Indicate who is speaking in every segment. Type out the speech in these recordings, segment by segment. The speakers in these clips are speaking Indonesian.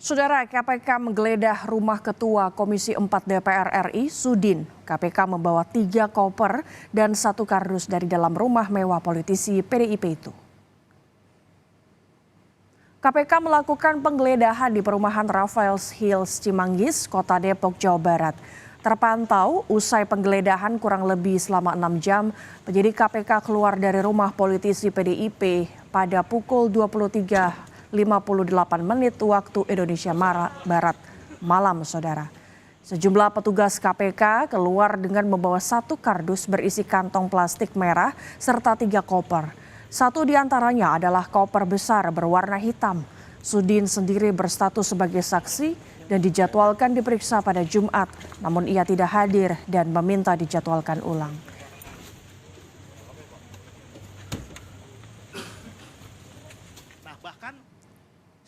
Speaker 1: Saudara, KPK menggeledah rumah Ketua Komisi 4 DPR RI, Sudin. KPK membawa 3 koper dan 1 kardus dari dalam rumah mewah politisi PDIP itu. KPK melakukan penggeledahan di perumahan Rafael Hills, Cimanggis, Kota Depok, Jawa Barat. Terpantau, usai penggeledahan kurang lebih selama 6 jam, penyidik KPK keluar dari rumah politisi PDIP pada pukul 23.58 waktu Indonesia Barat malam, saudara. Sejumlah petugas KPK keluar dengan membawa 1 kardus berisi kantong plastik merah serta 3 koper. 1 diantaranya adalah koper besar berwarna hitam. Sudin sendiri berstatus sebagai saksi dan dijadwalkan diperiksa pada Jumat, namun ia tidak hadir dan meminta dijadwalkan ulang.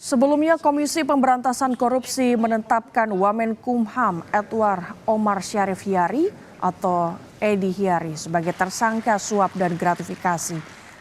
Speaker 1: Sebelumnya, Komisi Pemberantasan Korupsi menetapkan Wamenkumham Edward Omar Syarif Hiyari atau Edi Hiyari sebagai tersangka suap dan gratifikasi.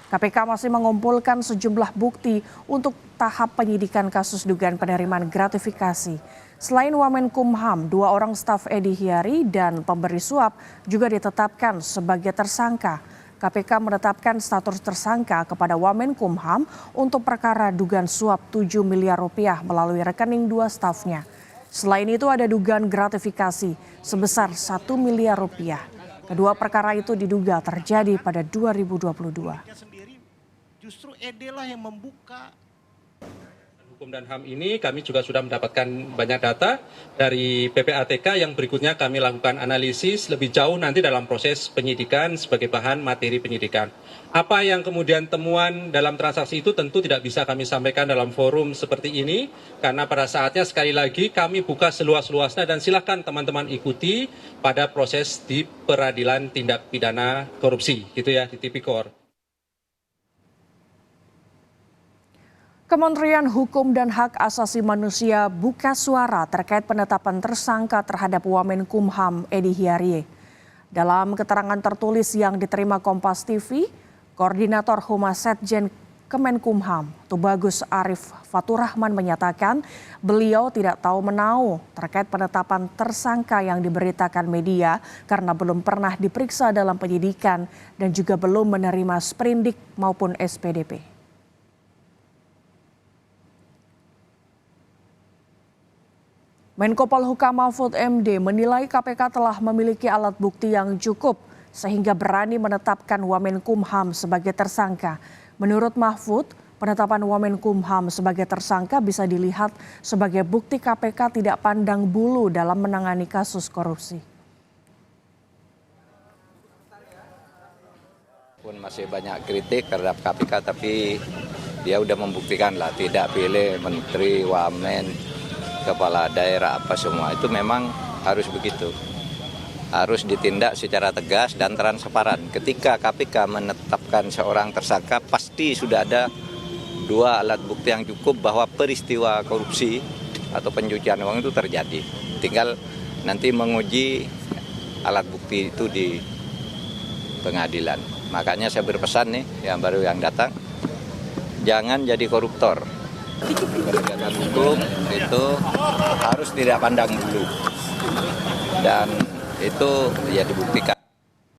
Speaker 1: KPK masih mengumpulkan sejumlah bukti untuk tahap penyidikan kasus dugaan penerimaan gratifikasi. Selain Wamenkumham, 2 orang staf Edi Hiyari dan pemberi suap juga ditetapkan sebagai tersangka. KPK menetapkan status tersangka kepada Wamenkumham untuk perkara dugaan suap 7 miliar rupiah melalui rekening 2 stafnya. Selain itu ada dugaan gratifikasi sebesar 1 miliar rupiah. Kedua perkara itu diduga terjadi pada 2022.
Speaker 2: Justru Ede lah yang membuka.
Speaker 3: Hukum dan HAM ini kami juga sudah mendapatkan banyak data dari PPATK yang berikutnya kami lakukan analisis lebih jauh nanti dalam proses penyidikan sebagai bahan materi penyidikan. Apa yang kemudian temuan dalam transaksi itu tentu tidak bisa kami sampaikan dalam forum seperti ini karena pada saatnya sekali lagi kami buka seluas-luasnya dan silakan teman-teman ikuti pada proses di peradilan tindak pidana korupsi gitu ya di Tipikor.
Speaker 1: Kementerian Hukum dan Hak Asasi Manusia buka suara terkait penetapan tersangka terhadap Wamenkumham Edi Hiyari. Dalam keterangan tertulis yang diterima Kompas TV, Koordinator Humas Setjen Kemenkumham, Tubagus Arif Faturrahman menyatakan beliau tidak tahu menau terkait penetapan tersangka yang diberitakan media karena belum pernah diperiksa dalam penyidikan dan juga belum menerima sprindik maupun SPDP. Menko Polhukam Mahfud MD menilai KPK telah memiliki alat bukti yang cukup sehingga berani menetapkan Wamenkumham sebagai tersangka. Menurut Mahfud, penetapan Wamenkumham sebagai tersangka bisa dilihat sebagai bukti KPK tidak pandang bulu dalam menangani kasus korupsi.
Speaker 4: Pun masih banyak kritik terhadap KPK, tapi dia udah membuktikan lah tidak pilih menteri, wamen, kepala daerah apa semua itu memang harus begitu. Harus ditindak secara tegas dan transparan. Ketika KPK menetapkan seorang tersangka pasti sudah ada 2 alat bukti yang cukup bahwa peristiwa korupsi atau pencucian uang itu terjadi. Tinggal nanti menguji alat bukti itu di pengadilan. Makanya saya berpesan nih yang baru yang datang, jangan jadi koruptor. Penegakan hukum itu harus tidak pandang bulu dan itu ya dibuktikan.